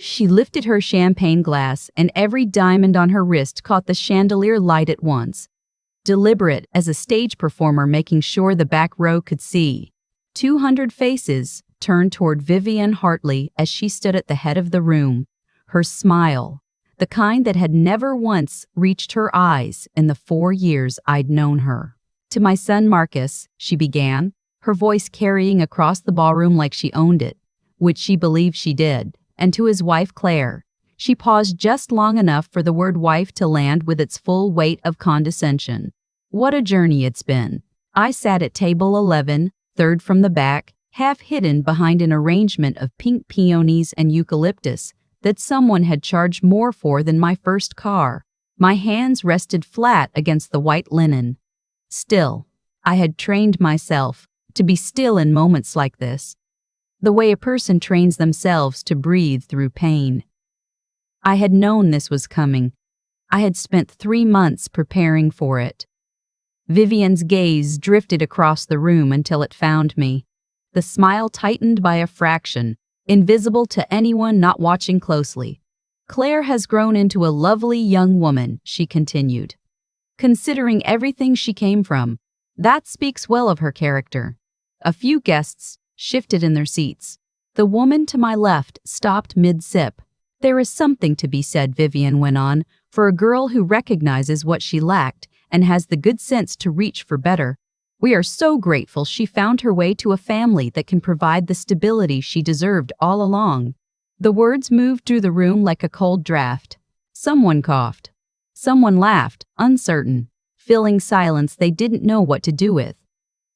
She lifted her champagne glass, and every diamond on her wrist caught the chandelier light at once. Deliberate as a stage performer making sure the back row could see. 200 faces turned toward Vivian Hartley as she stood at the head of the room. Her smile, the kind that had never once reached her eyes in the 4 years I'd known her. "To my son Marcus," she began, her voice carrying across the ballroom like she owned it, which she believed she did, and to his wife Claire. She paused just long enough for the word wife to land with its full weight of condescension. What a journey it's been. I sat at table 11, third from the back, half hidden behind an arrangement of pink peonies and eucalyptus that someone had charged more for than my first car. My hands rested flat against the white linen. Still, I had trained myself to be still in moments like this, the way a person trains themselves to breathe through pain. I had known this was coming. I had spent 3 months preparing for it. Vivian's gaze drifted across the room until it found me. The smile tightened by a fraction, invisible to anyone not watching closely. "Claire has grown into a lovely young woman," she continued. "Considering everything she came from, that speaks well of her character." A few guests shifted in their seats. The woman to my left stopped mid-sip. "There is something to be said," Vivian went on, "for a girl who recognizes what she lacked and has the good sense to reach for better. We are so grateful she found her way to a family that can provide the stability she deserved all along." The words moved through the room like a cold draft. Someone coughed. Someone laughed, uncertain, filling silence they didn't know what to do with.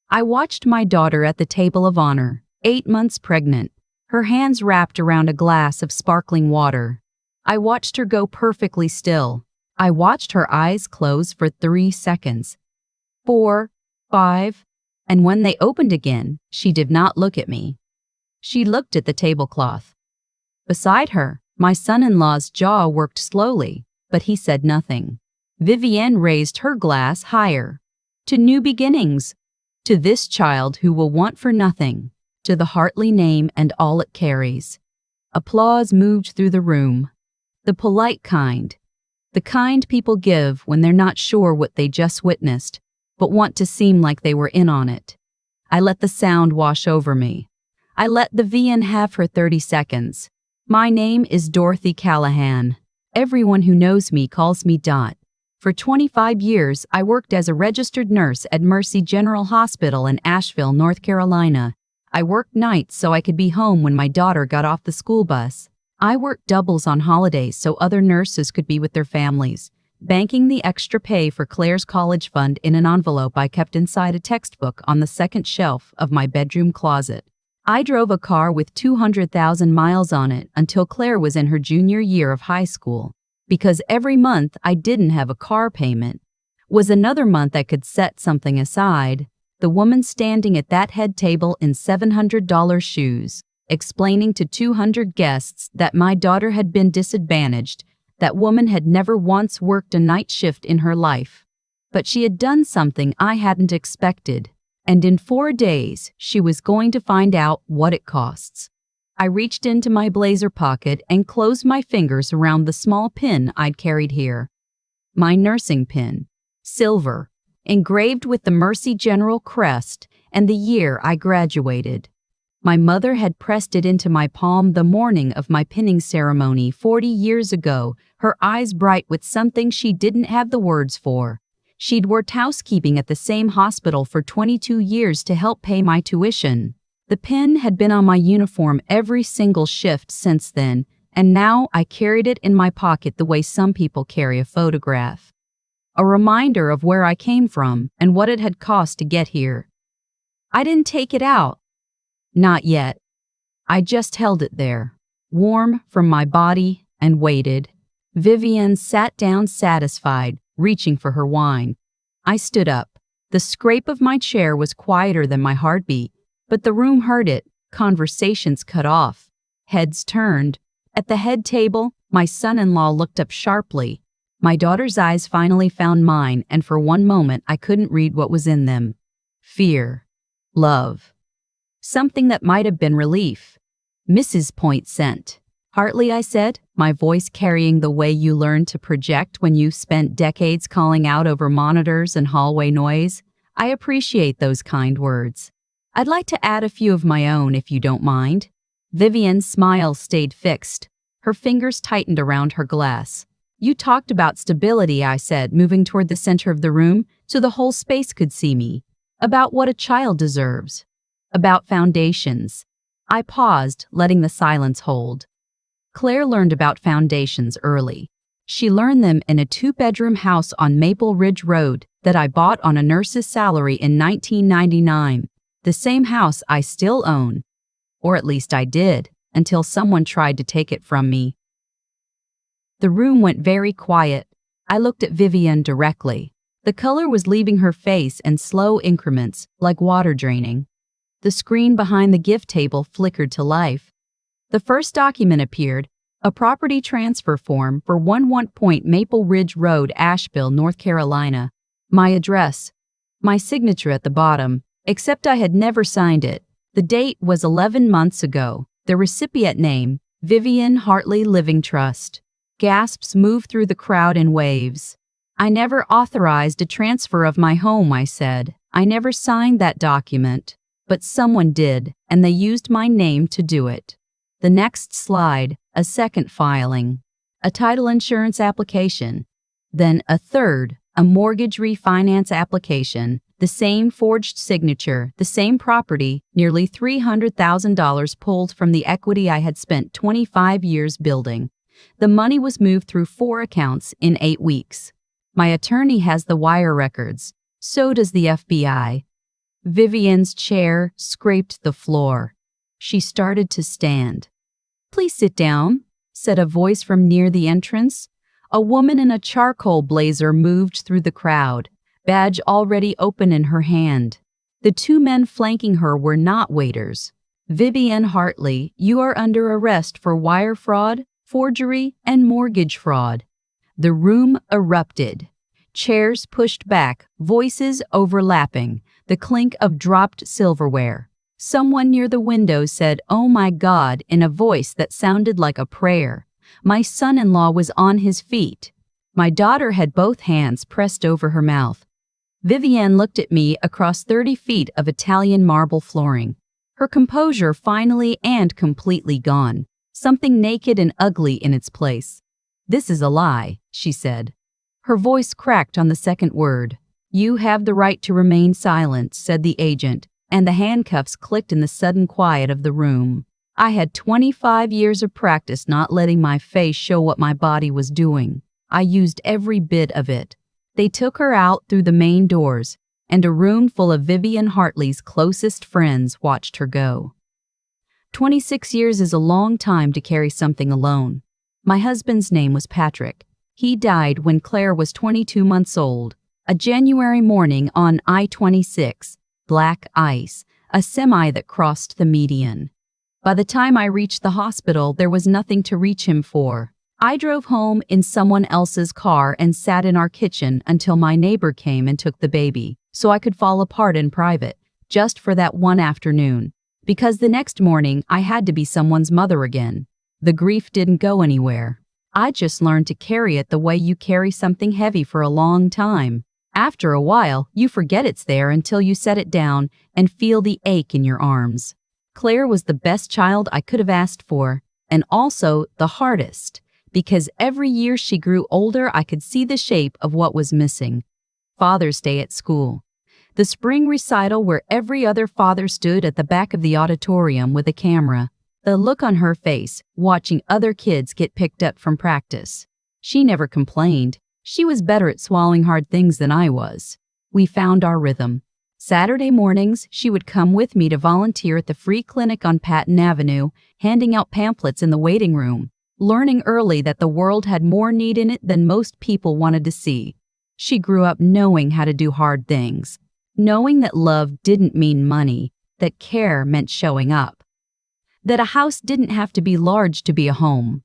I watched my daughter at the table of honor, 8 months pregnant, her hands wrapped around a glass of sparkling water. I watched her go perfectly still. I watched her eyes close for 3 seconds. 4, 5, and when they opened again, she did not look at me. She looked at the tablecloth. Beside her, my son-in-law's jaw worked slowly, but he said nothing. Vivienne raised her glass higher. "To new beginnings. To this child who will want for nothing. To the Hartley name and all it carries." Applause moved through the room. The polite kind. The kind people give when they're not sure what they just witnessed, but want to seem like they were in on it. I let the sound wash over me. I let the VN have her 30 seconds. "My name is Dorothy Callahan. Everyone who knows me calls me Dot. For 25 years, I worked as a registered nurse at Mercy General Hospital in Asheville, North Carolina. I worked nights so I could be home when my daughter got off the school bus. I worked doubles on holidays so other nurses could be with their families, banking the extra pay for Claire's college fund in an envelope I kept inside a textbook on the second shelf of my bedroom closet. I drove a car with 200,000 miles on it until Claire was in her junior year of high school, because every month I didn't have a car payment was another month I could set something aside. The woman standing at that head table in $700 shoes, explaining to 200 guests that my daughter had been disadvantaged. That woman had never once worked a night shift in her life. But she had done something I hadn't expected, and in 4 days she was going to find out what it costs. I reached into my blazer pocket and closed my fingers around the small pin I'd carried here. My nursing pin, silver, engraved with the Mercy General crest and the year I graduated. My mother had pressed it into my palm the morning of my pinning ceremony 40 years ago, her eyes bright with something she didn't have the words for. She'd worked housekeeping at the same hospital for 22 years to help pay my tuition. The pin had been on my uniform every single shift since then, and now I carried it in my pocket the way some people carry a photograph. A reminder of where I came from and what it had cost to get here. I didn't take it out. Not yet. I just held it there, warm from my body, and waited. Vivienne sat down satisfied, reaching for her wine. I stood up. The scrape of my chair was quieter than my heartbeat, but the room heard it. Conversations cut off. Heads turned. At the head table, my son-in-law looked up sharply. My daughter's eyes finally found mine, and for one moment I couldn't read what was in them. Fear. Love. Something that might have been relief. Mrs. Point sent. Hartley, I said, my voice carrying the way you learn to project when you've spent decades calling out over monitors and hallway noise. I appreciate those kind words. I'd like to add a few of my own if you don't mind. Vivian's smile stayed fixed. Her fingers tightened around her glass. You talked about stability, I said, moving toward the center of the room so the whole space could see me. About what a child deserves. About foundations. I paused, letting the silence hold. Claire learned about foundations early. She learned them in a 2-bedroom house on Maple Ridge Road that I bought on a nurse's salary in 1999, the same house I still own. Or at least I did, until someone tried to take it from me. The room went very quiet. I looked at Vivian directly. The color was leaving her face in slow increments, like water draining. The screen behind the gift table flickered to life. The first document appeared, a property transfer form for 11 Maple Ridge Road, Asheville, North Carolina. My address. My signature at the bottom, except I had never signed it. The date was 11 months ago. The recipient name, Vivian Hartley Living Trust. Gasps moved through the crowd in waves. I never authorized a transfer of my home, I said. I never signed that document. But someone did, and they used my name to do it. The next slide, a second filing. A title insurance application. Then a third, a mortgage refinance application. The same forged signature, the same property, nearly $300,000 pulled from the equity I had spent 25 years building. The money was moved through 4 accounts in 8 weeks. My attorney has the wire records. So does the FBI. Vivian's chair scraped the floor. She started to stand. "Please sit down," said a voice from near the entrance. A woman in a charcoal blazer moved through the crowd, badge already open in her hand. The 2 men flanking her were not waiters. "Vivian Hartley, you are under arrest for wire fraud, forgery, and mortgage fraud." The room erupted. Chairs pushed back, voices overlapping, the clink of dropped silverware. Someone near the window said, "Oh my God," in a voice that sounded like a prayer. My son-in-law was on his feet. My daughter had both hands pressed over her mouth. Vivian looked at me across 30 feet of Italian marble flooring. Her composure finally and completely gone. Something naked and ugly in its place. "This is a lie," she said. Her voice cracked on the second word. "You have the right to remain silent," said the agent, and the handcuffs clicked in the sudden quiet of the room. I had 25 years of practice not letting my face show what my body was doing. I used every bit of it. They took her out through the main doors, and a room full of Vivian Hartley's closest friends watched her go. 26 years is a long time to carry something alone. My husband's name was Patrick. He died when Claire was 22 months old. A January morning on I-26, black ice, a semi that crossed the median. By the time I reached the hospital, there was nothing to reach him for. I drove home in someone else's car and sat in our kitchen until my neighbor came and took the baby, so I could fall apart in private, just for that one afternoon. Because the next morning, I had to be someone's mother again. The grief didn't go anywhere. I just learned to carry it the way you carry something heavy for a long time. After a while, you forget it's there until you set it down and feel the ache in your arms. Claire was the best child I could have asked for, and also the hardest, because every year she grew older, I could see the shape of what was missing. Father's Day at school. The spring recital where every other father stood at the back of the auditorium with a camera. The look on her face, watching other kids get picked up from practice. She never complained. She was better at swallowing hard things than I was. We found our rhythm. Saturday mornings, she would come with me to volunteer at the free clinic on Patton Avenue, handing out pamphlets in the waiting room, learning early that the world had more need in it than most people wanted to see. She grew up knowing how to do hard things, knowing that love didn't mean money, that care meant showing up, that a house didn't have to be large to be a home.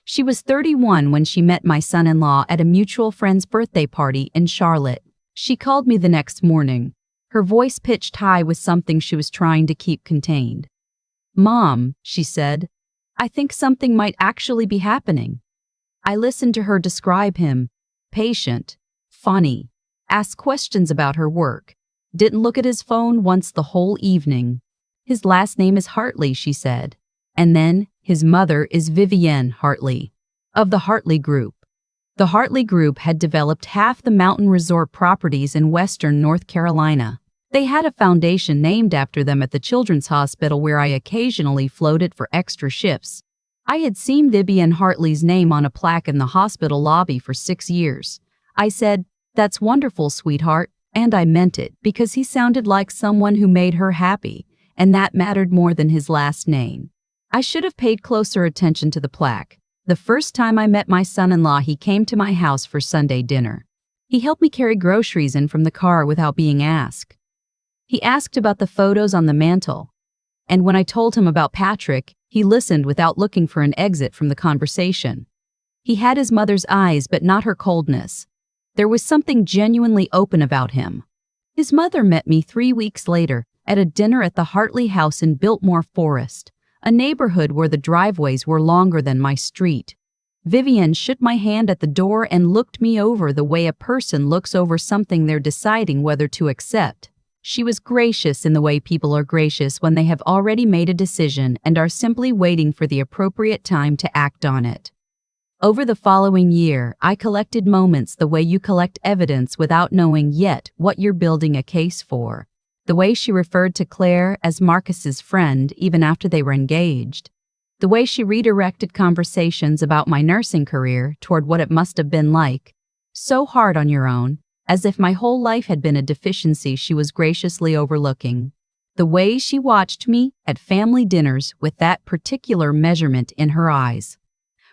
She was 31 when she met my son-in-law at a mutual friend's birthday party in Charlotte. She called me the next morning, her voice pitched high with something she was trying to keep contained. "Mom," she said, I think something might actually be happening." I listened to her describe him: patient, funny, ask questions about her work, didn't look at his phone once the whole evening. "His last name is Hartley," she said. "And then his mother is Vivienne Hartley, of the Hartley Group." The Hartley Group had developed half the mountain resort properties in western North Carolina. They had a foundation named after them at the Children's Hospital where I occasionally floated for extra shifts. I had seen Vivienne Hartley's name on a plaque in the hospital lobby for 6 years. I said, "That's wonderful, sweetheart," and I meant it because he sounded like someone who made her happy, and that mattered more than his last name. I should have paid closer attention to the plaque. The first time I met my son-in-law, he came to my house for Sunday dinner. He helped me carry groceries in from the car without being asked. He asked about the photos on the mantle, and when I told him about Patrick, he listened without looking for an exit from the conversation. He had his mother's eyes, but not her coldness. There was something genuinely open about him. His mother met me 3 weeks later at a dinner at the Hartley house in Biltmore Forest, a neighborhood where the driveways were longer than my street. Vivienne shook my hand at the door and looked me over the way a person looks over something they're deciding whether to accept. She was gracious in the way people are gracious when they have already made a decision and are simply waiting for the appropriate time to act on it. Over the following year, I collected moments the way you collect evidence without knowing yet what you're building a case for. The way she referred to Claire as Marcus's friend even after they were engaged. The way she redirected conversations about my nursing career toward what it must have been like. So hard on your own, as if my whole life had been a deficiency she was graciously overlooking. The way she watched me at family dinners with that particular measurement in her eyes.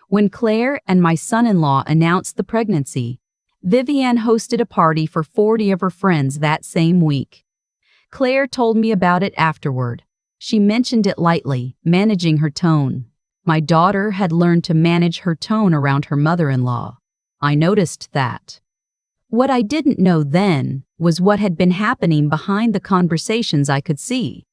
When Claire and my son-in-law announced the pregnancy, Vivienne hosted a party for 40 of her friends that same week. Claire told me about it afterward. She mentioned it lightly, managing her tone. My daughter had learned to manage her tone around her mother-in-law. I noticed that. What I didn't know then was what had been happening behind the conversations I could see.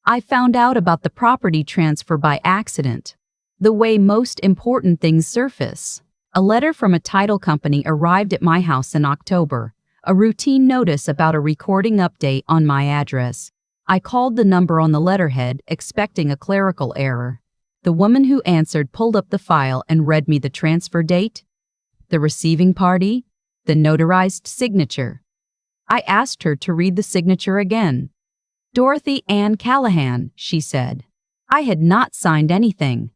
I found out about the property transfer by accident, the way most important things surface. A letter from a title company arrived at my house in October, a routine notice about a recording update on my address. I called the number on the letterhead, expecting a clerical error. The woman who answered pulled up the file and read me the transfer date, the receiving party, the notarized signature. I asked her to read the signature again. "Dorothy Ann Callahan," she said. I had not signed anything.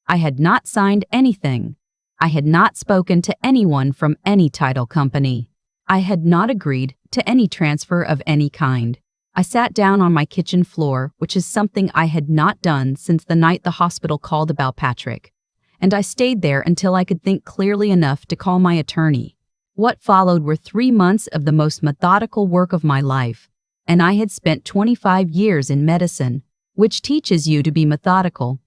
I had not signed anything. I had not spoken to anyone from any title company. I had not agreed to any transfer of any kind. I sat down on my kitchen floor, which is something I had not done since the night the hospital called about Patrick, and I stayed there until I could think clearly enough to call my attorney. What followed were 3 months of the most methodical work of my life, and I had spent 25 years in medicine, which teaches you to be methodical.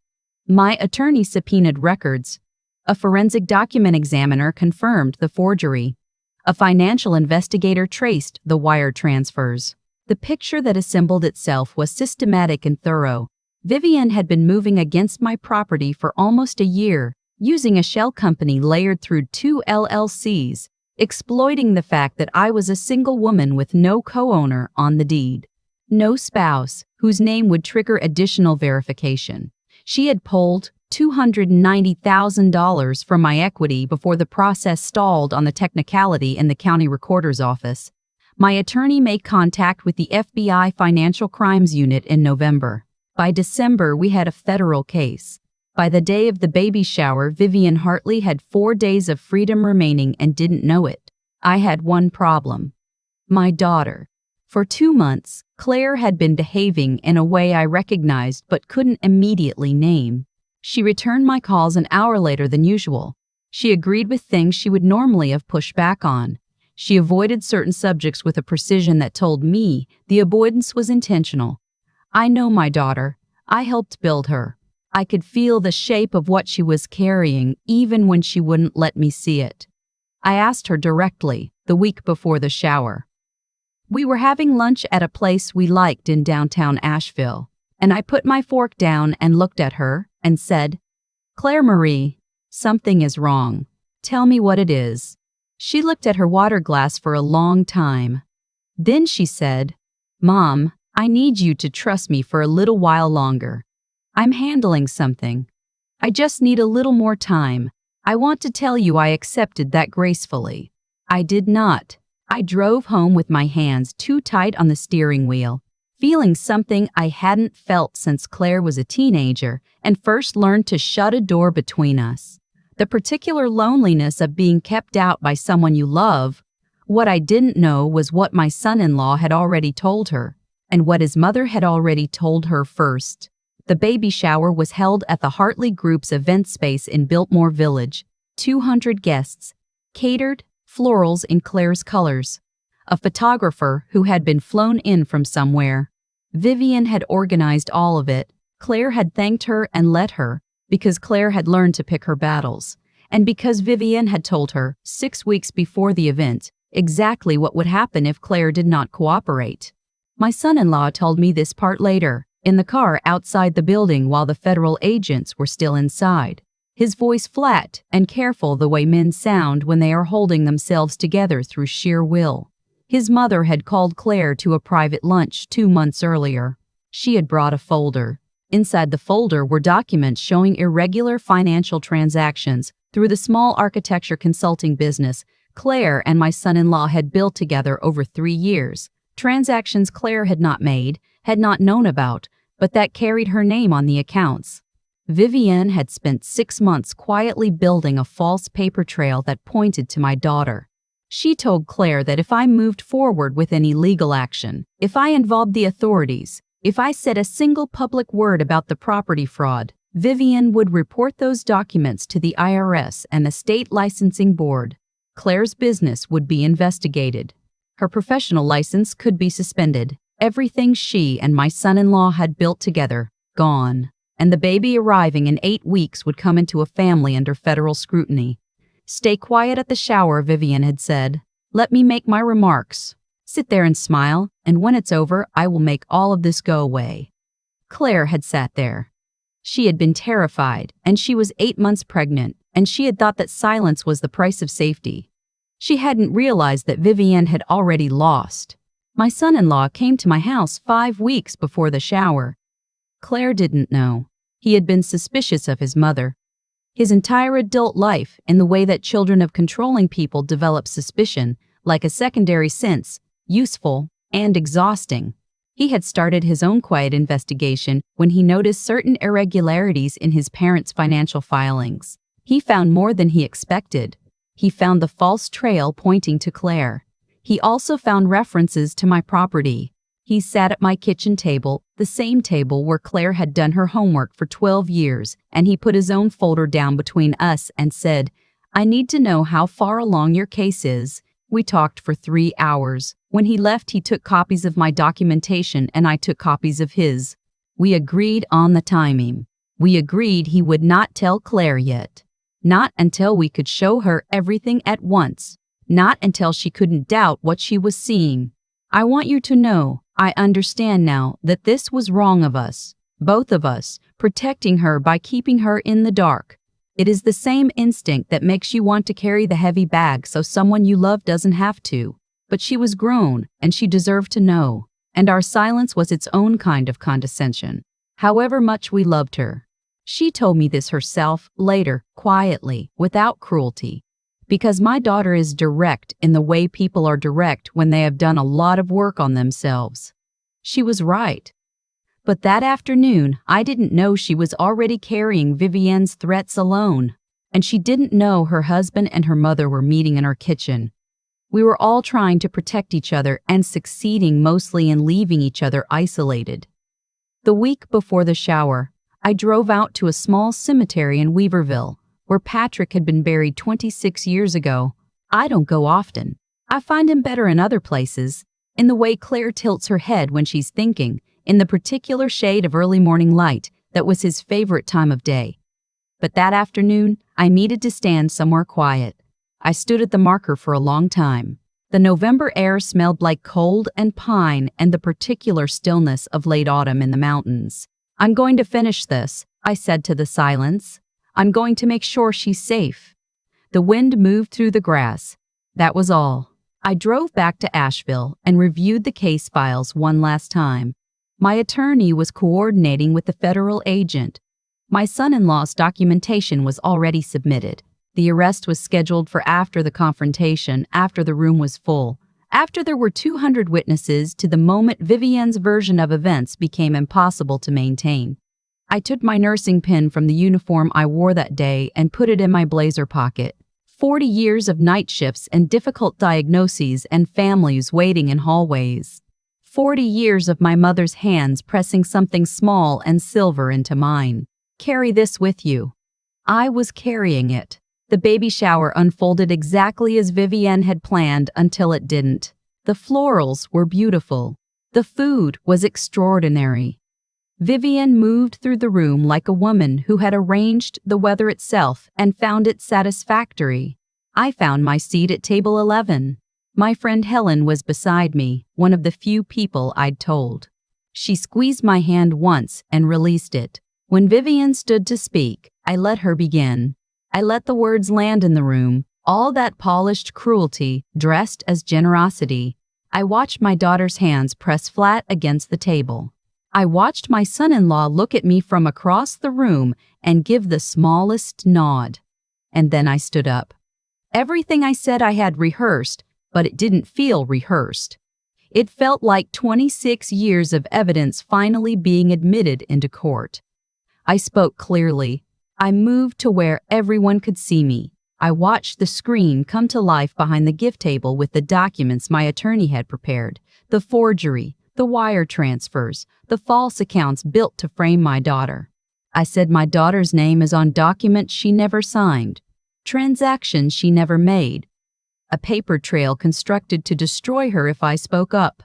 My attorney subpoenaed records. A forensic document examiner confirmed the forgery. A financial investigator traced the wire transfers. The picture that assembled itself was systematic and thorough. Vivienne had been moving against my property for almost a year, using a shell company layered through 2 LLCs, exploiting the fact that I was a single woman with no co-owner on the deed, no spouse whose name would trigger additional verification. She had pulled $290,000 from my equity before the process stalled on the technicality in the county recorder's office. My attorney made contact with the FBI Financial Crimes Unit in November. By December, we had a federal case. By the day of the baby shower, Vivienne Hartley had 4 days of freedom remaining and didn't know it. I had one problem: my daughter. For 2 months, Claire had been behaving in a way I recognized but couldn't immediately name. She returned my calls an hour later than usual. She agreed with things she would normally have pushed back on. She avoided certain subjects with a precision that told me the avoidance was intentional. I know my daughter. I helped build her. I could feel the shape of what she was carrying even when she wouldn't let me see it. I asked her directly, the week before the shower. We were having lunch at a place we liked in downtown Asheville, and I put my fork down and looked at her and said, Claire Marie, something is wrong. Tell me what it is. She looked at her water glass for a long time. Then she said, Mom, I need you to trust me for a little while longer. I'm handling something. I just need a little more time. I want to tell you I accepted that gracefully. I did not. I drove home with my hands too tight on the steering wheel, feeling something I hadn't felt since Claire was a teenager and first learned to shut a door between us. The particular loneliness of being kept out by someone you love. What I didn't know was what my son-in-law had already told her, and what his mother had already told her first. The baby shower was held at the Hartley Group's event space in Biltmore Village. 200 guests. Catered, florals in Claire's colors. A photographer who had been flown in from somewhere. Vivian had organized all of it. Claire had thanked her and let her, because Claire had learned to pick her battles, and because Vivian had told her, 6 weeks before the event, exactly what would happen if Claire did not cooperate. My son-in-law told me this part later, in the car outside the building while the federal agents were still inside. His voice flat and careful the way men sound when they are holding themselves together through sheer will. His mother had called Claire to a private lunch 2 months earlier. She had brought a folder. Inside the folder were documents showing irregular financial transactions through the small architecture consulting business Claire and my son-in-law had built together over 3 years. Transactions Claire had not made, had not known about, but that carried her name on the accounts. Vivienne had spent 6 months quietly building a false paper trail that pointed to my daughter. She told Claire that if I moved forward with any legal action, if I involved the authorities, if I said a single public word about the property fraud, Vivienne would report those documents to the IRS and the state licensing board. Claire's business would be investigated. Her professional license could be suspended. Everything she and my son-in-law had built together, gone. And the baby arriving in 8 weeks would come into a family under federal scrutiny. Stay quiet at the shower, Vivian had said. Let me make my remarks. Sit there and smile, and when it's over, I will make all of this go away. Claire had sat there. She had been terrified, and she was 8 months pregnant, and she had thought that silence was the price of safety. She hadn't realized that Vivienne had already lost. My son-in-law came to my house 5 weeks before the shower. Claire didn't know. He had been suspicious of his mother. His entire adult life, in the way that children of controlling people develop suspicion, like a secondary sense, useful and exhausting. He had started his own quiet investigation when he noticed certain irregularities in his parents' financial filings. He found more than he expected. He found the false trail pointing to Claire. He also found references to my property. He sat at my kitchen table, the same table where Claire had done her homework for 12 years, and he put his own folder down between us and said, I need to know how far along your case is. We talked for 3 hours. When he left, he took copies of my documentation and I took copies of his. We agreed on the timing. We agreed he would not tell Claire yet. Not until we could show her everything at once. Not until she couldn't doubt what she was seeing. I want you to know, I understand now that this was wrong of us, both of us, protecting her by keeping her in the dark. It is the same instinct that makes you want to carry the heavy bag so someone you love doesn't have to. But she was grown, and she deserved to know, and our silence was its own kind of condescension, however much we loved her. She told me this herself, later, quietly, without cruelty. Because my daughter is direct in the way people are direct when they have done a lot of work on themselves. She was right. But that afternoon, I didn't know she was already carrying Vivienne's threats alone, and she didn't know her husband and her mother were meeting in our kitchen. We were all trying to protect each other and succeeding mostly in leaving each other isolated. The week before the shower, I drove out to a small cemetery in Weaverville, where Patrick had been buried 26 years ago. I don't go often. I find him better in other places, in the way Claire tilts her head when she's thinking, in the particular shade of early morning light that was his favorite time of day. But that afternoon, I needed to stand somewhere quiet. I stood at the marker for a long time. The November air smelled like cold and pine and the particular stillness of late autumn in the mountains. I'm going to finish this, I said to the silence. I'm going to make sure she's safe." The wind moved through the grass. That was all. I drove back to Asheville and reviewed the case files one last time. My attorney was coordinating with the federal agent. My son-in-law's documentation was already submitted. The arrest was scheduled for after the confrontation, after the room was full, after there were 200 witnesses to the moment Vivienne's version of events became impossible to maintain. I took my nursing pin from the uniform I wore that day and put it in my blazer pocket. 40 years of night shifts and difficult diagnoses and families waiting in hallways. 40 years of my mother's hands pressing something small and silver into mine. Carry this with you. I was carrying it. The baby shower unfolded exactly as Vivienne had planned until it didn't. The florals were beautiful. The food was extraordinary. Vivienne moved through the room like a woman who had arranged the weather itself and found it satisfactory. I found my seat at table 11. My friend Helen was beside me, one of the few people I'd told. She squeezed my hand once and released it. When Vivienne stood to speak, I let her begin. I let the words land in the room, all that polished cruelty dressed as generosity. I watched my daughter's hands press flat against the table. I watched my son-in-law look at me from across the room and give the smallest nod. And then I stood up. Everything I said I had rehearsed, but it didn't feel rehearsed. It felt like 26 years of evidence finally being admitted into court. I spoke clearly. I moved to where everyone could see me. I watched the screen come to life behind the gift table with the documents my attorney had prepared, the forgery, the wire transfers, the false accounts built to frame my daughter. I said my daughter's name is on documents she never signed, transactions she never made, a paper trail constructed to destroy her if I spoke up.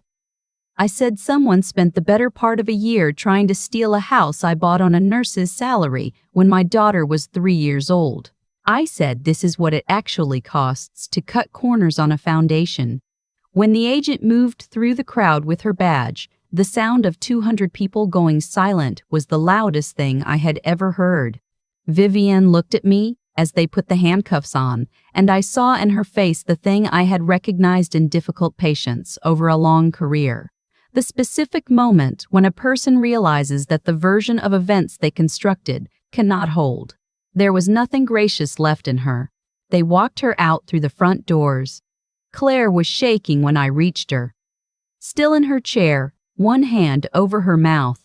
I said someone spent the better part of a year trying to steal a house I bought on a nurse's salary when my daughter was 3 years old. I said this is what it actually costs to cut corners on a foundation. When the agent moved through the crowd with her badge, the sound of 200 people going silent was the loudest thing I had ever heard. Vivienne looked at me as they put the handcuffs on, and I saw in her face the thing I had recognized in difficult patients over a long career. The specific moment when a person realizes that the version of events they constructed cannot hold. There was nothing gracious left in her. They walked her out through the front doors. Claire was shaking when I reached her. Still in her chair, one hand over her mouth,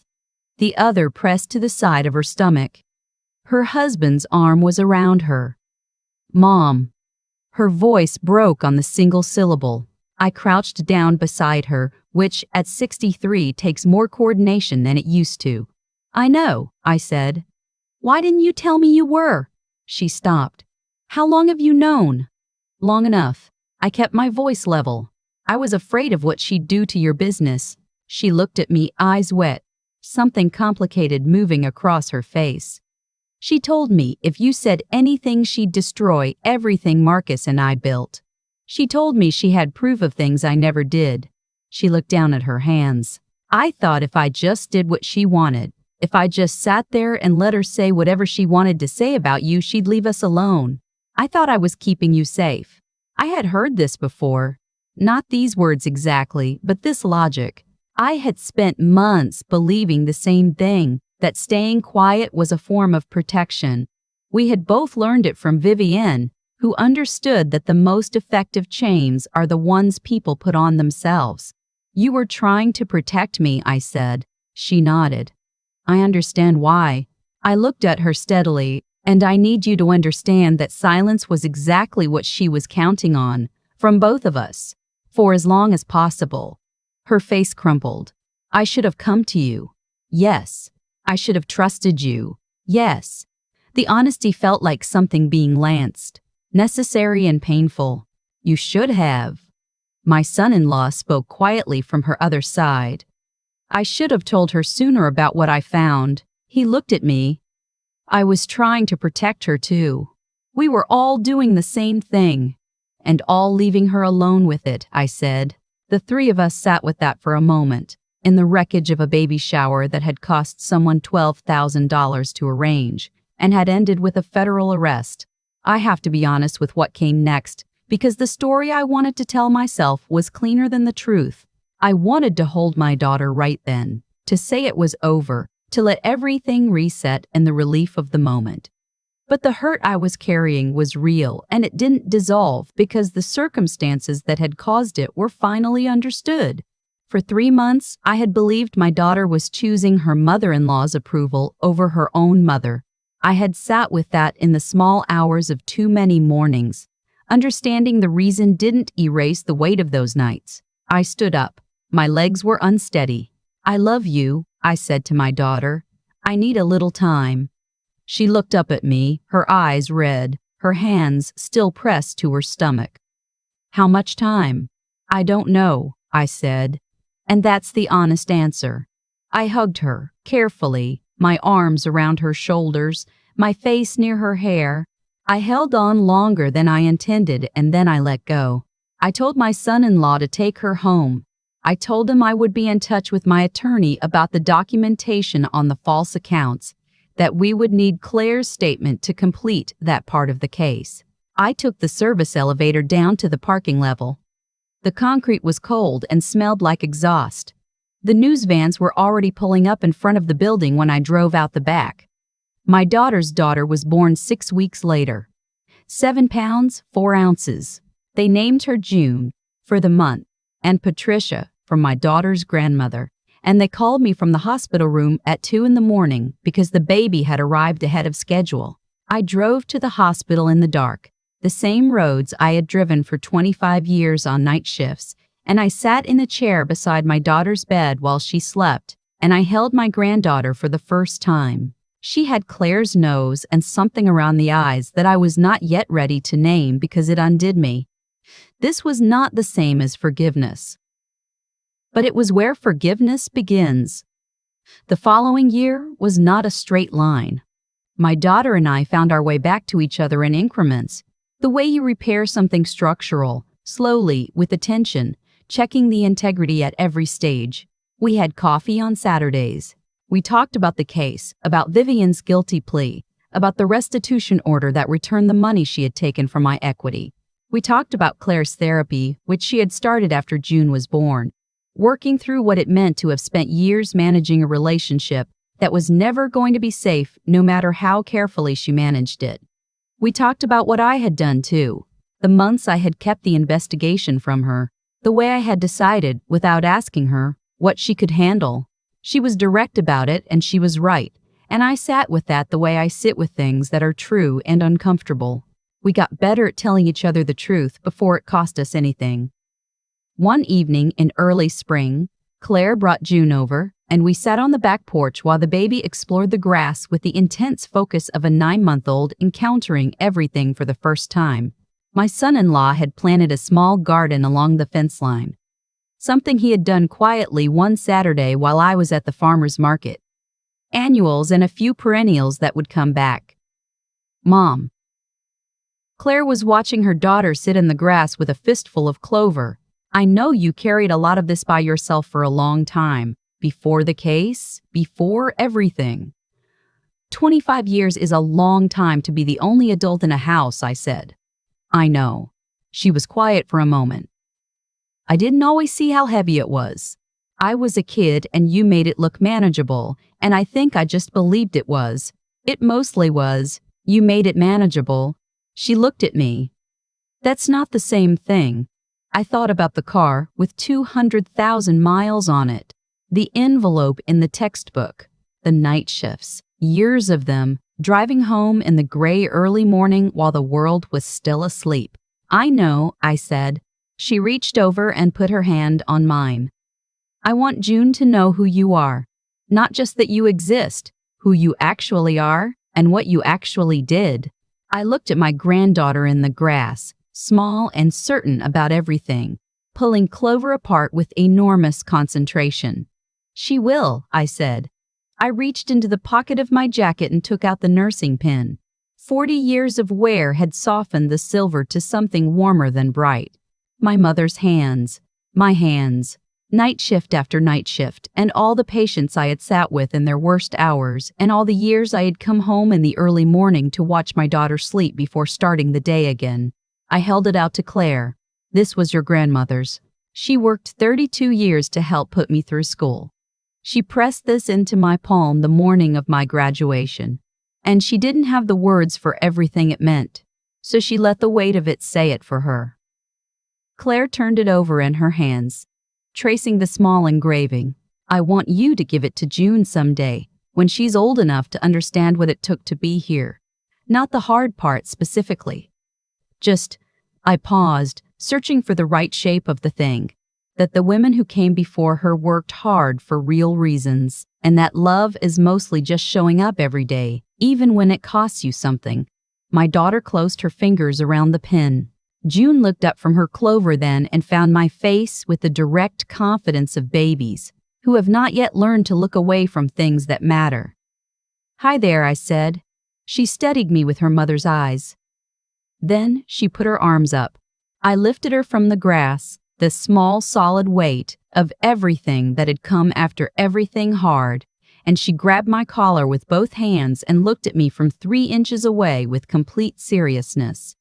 the other pressed to the side of her stomach. Her husband's arm was around her. "Mom." Her voice broke on the single syllable. I crouched down beside her, which at 63 takes more coordination than it used to. "I know," I said. "Why didn't you tell me you were?" She stopped. "How long have you known?" "Long enough." I kept my voice level. "I was afraid of what she'd do to your business." She looked at me, eyes wet, something complicated moving across her face. "She told me if you said anything she'd destroy everything Marcus and I built. She told me she had proof of things I never did." She looked down at her hands. "I thought if I just did what she wanted, if I just sat there and let her say whatever she wanted to say about you, she'd leave us alone. I thought I was keeping you safe." I had heard this before. Not these words exactly, but this logic. I had spent months believing the same thing, that staying quiet was a form of protection. We had both learned it from Vivienne, who understood that the most effective chains are the ones people put on themselves. "You were trying to protect me," I said. She nodded. "I understand why." I looked at her steadily, and I need you to understand that silence was exactly what she was counting on, from both of us, for as long as possible. Her face crumpled. "I should have come to you. Yes. I should have trusted you. Yes." The honesty felt like something being lanced, necessary and painful. "You should have." My son-in-law spoke quietly from her other side. "I should have told her sooner about what I found." He looked at me. "I was trying to protect her too. We were all doing the same thing. And all leaving her alone with it," I said. The three of us sat with that for a moment, in the wreckage of a baby shower that had cost someone $12,000 to arrange, and had ended with a federal arrest. I have to be honest with what came next, because the story I wanted to tell myself was cleaner than the truth. I wanted to hold my daughter right then, to say it was over, to let everything reset in the relief of the moment. But the hurt I was carrying was real, and it didn't dissolve because the circumstances that had caused it were finally understood. For 3 months, I had believed my daughter was choosing her mother-in-law's approval over her own mother. I had sat with that in the small hours of too many mornings. Understanding the reason didn't erase the weight of those nights. I stood up. My legs were unsteady. "I love you," I said to my daughter. "I need a little time." She looked up at me, her eyes red, her hands still pressed to her stomach. "How much time?" "I don't know," I said. And that's the honest answer. I hugged her, carefully, my arms around her shoulders, my face near her hair. I held on longer than I intended, and then I let go. I told my son-in-law to take her home. I told him I would be in touch with my attorney about the documentation on the false accounts, that we would need Claire's statement to complete that part of the case. I took the service elevator down to the parking level. The concrete was cold and smelled like exhaust. The news vans were already pulling up in front of the building when I drove out the back. My daughter's daughter was born 6 weeks later. 7 pounds, 4 ounces. They named her June for the month, and Patricia from my daughter's grandmother. And they called me from the hospital room at 2 in the morning because the baby had arrived ahead of schedule. I drove to the hospital in the dark, the same roads I had driven for 25 years on night shifts, and I sat in a chair beside my daughter's bed while she slept, and I held my granddaughter for the first time. She had Claire's nose and something around the eyes that I was not yet ready to name because it undid me. This was not the same as forgiveness. But it was where forgiveness begins. The following year was not a straight line. My daughter and I found our way back to each other in increments, the way you repair something structural, slowly, with attention, checking the integrity at every stage. We had coffee on Saturdays. We talked about the case, about Vivian's guilty plea, about the restitution order that returned the money she had taken from my equity. We talked about Claire's therapy, which she had started after June was born, working through what it meant to have spent years managing a relationship that was never going to be safe no matter how carefully she managed it. We talked about what I had done too, the months I had kept the investigation from her, the way I had decided, without asking her, what she could handle. She was direct about it and she was right, and I sat with that the way I sit with things that are true and uncomfortable. We got better at telling each other the truth before it cost us anything. One evening in early spring, Claire brought June over, and we sat on the back porch while the baby explored the grass with the intense focus of a 9-month-old encountering everything for the first time. My son-in-law had planted a small garden along the fence line, something he had done quietly one Saturday while I was at the farmer's market. Annuals and a few perennials that would come back. Mom. Claire was watching her daughter sit in the grass with a fistful of clover. I know you carried a lot of this by yourself for a long time. Before the case, before everything. 25 years is a long time to be the only adult in a house, I said. I know. She was quiet for a moment. I didn't always see how heavy it was. I was a kid and you made it look manageable, and I think I just believed it was. It mostly was. You made it manageable. She looked at me. That's not the same thing. I thought about the car with 200,000 miles on it, the envelope in the textbook, the night shifts, years of them, driving home in the gray early morning while the world was still asleep. I know, I said. She reached over and put her hand on mine. I want June to know who you are, not just that you exist, who you actually are and what you actually did. I looked at my granddaughter in the grass, small and certain about everything, pulling clover apart with enormous concentration. She will, I said. I reached into the pocket of my jacket and took out the nursing pin. 40 years of wear had softened the silver to something warmer than bright. My mother's hands, my hands. Night shift after night shift, and all the patients I had sat with in their worst hours, and all the years I had come home in the early morning to watch my daughter sleep before starting the day again. I held it out to Claire. This was your grandmother's. She worked 32 years to help put me through school. She pressed this into my palm the morning of my graduation. And she didn't have the words for everything it meant, so she let the weight of it say it for her. Claire turned it over in her hands, tracing the small engraving. I want you to give it to June someday, when she's old enough to understand what it took to be here. Not the hard part specifically. I paused, searching for the right shape of the thing. That the women who came before her worked hard for real reasons, and that love is mostly just showing up every day, even when it costs you something. My daughter closed her fingers around the pen. June looked up from her clover then and found my face with the direct confidence of babies, who have not yet learned to look away from things that matter. "Hi there," I said. She studied me with her mother's eyes. Then she put her arms up. I lifted her from the grass, the small solid weight of everything that had come after everything hard, and she grabbed my collar with both hands and looked at me from 3 inches away with complete seriousness.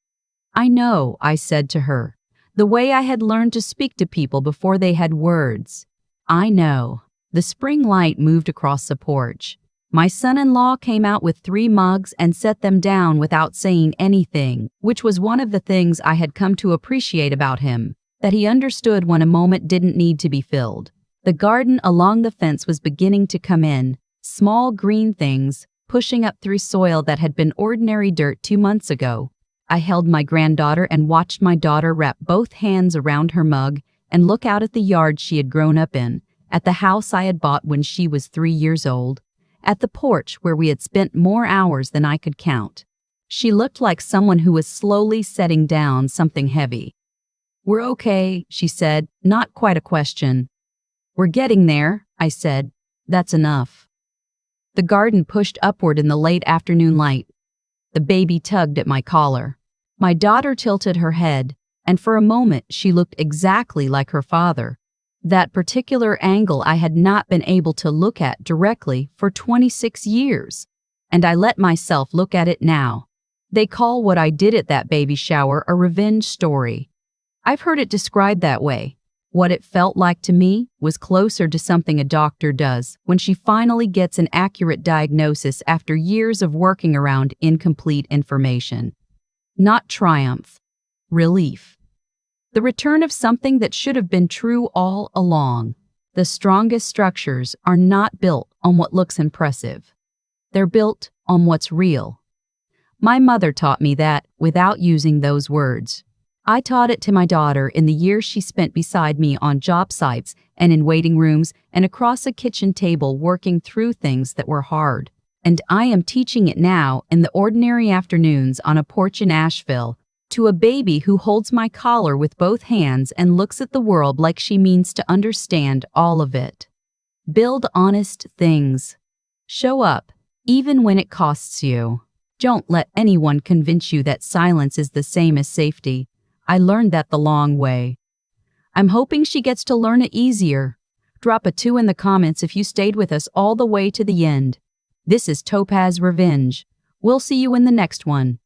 "I know," I said to her, the way I had learned to speak to people before they had words. "I know." The spring light moved across the porch. My son-in-law came out with 3 mugs and set them down without saying anything, which was one of the things I had come to appreciate about him, that he understood when a moment didn't need to be filled. The garden along the fence was beginning to come in, small green things, pushing up through soil that had been ordinary dirt 2 months ago. I held my granddaughter and watched my daughter wrap both hands around her mug and look out at the yard she had grown up in, at the house I had bought when she was 3 years old, at the porch where we had spent more hours than I could count. She looked like someone who was slowly setting down something heavy. "We're okay," she said, not quite a question. "We're getting there," I said. "That's enough." The garden pushed upward in the late afternoon light. The baby tugged at my collar. My daughter tilted her head, and for a moment she looked exactly like her father. That particular angle I had not been able to look at directly for 26 years, and I let myself look at it now. They call what I did at that baby shower a revenge story. I've heard it described that way. What it felt like to me was closer to something a doctor does when she finally gets an accurate diagnosis after years of working around incomplete information. Not triumph, relief. The return of something that should have been true all along. The strongest structures are not built on what looks impressive. They're built on what's real. My mother taught me that without using those words. I taught it to my daughter in the years she spent beside me on job sites and in waiting rooms and across a kitchen table working through things that were hard. And I am teaching it now in the ordinary afternoons on a porch in Asheville to a baby who holds my collar with both hands and looks at the world like she means to understand all of it. Build honest things. Show up, even when it costs you. Don't let anyone convince you that silence is the same as safety. I learned that the long way. I'm hoping she gets to learn it easier. Drop a 2 in the comments if you stayed with us all the way to the end. This is Topaz Revenge. We'll see you in the next one.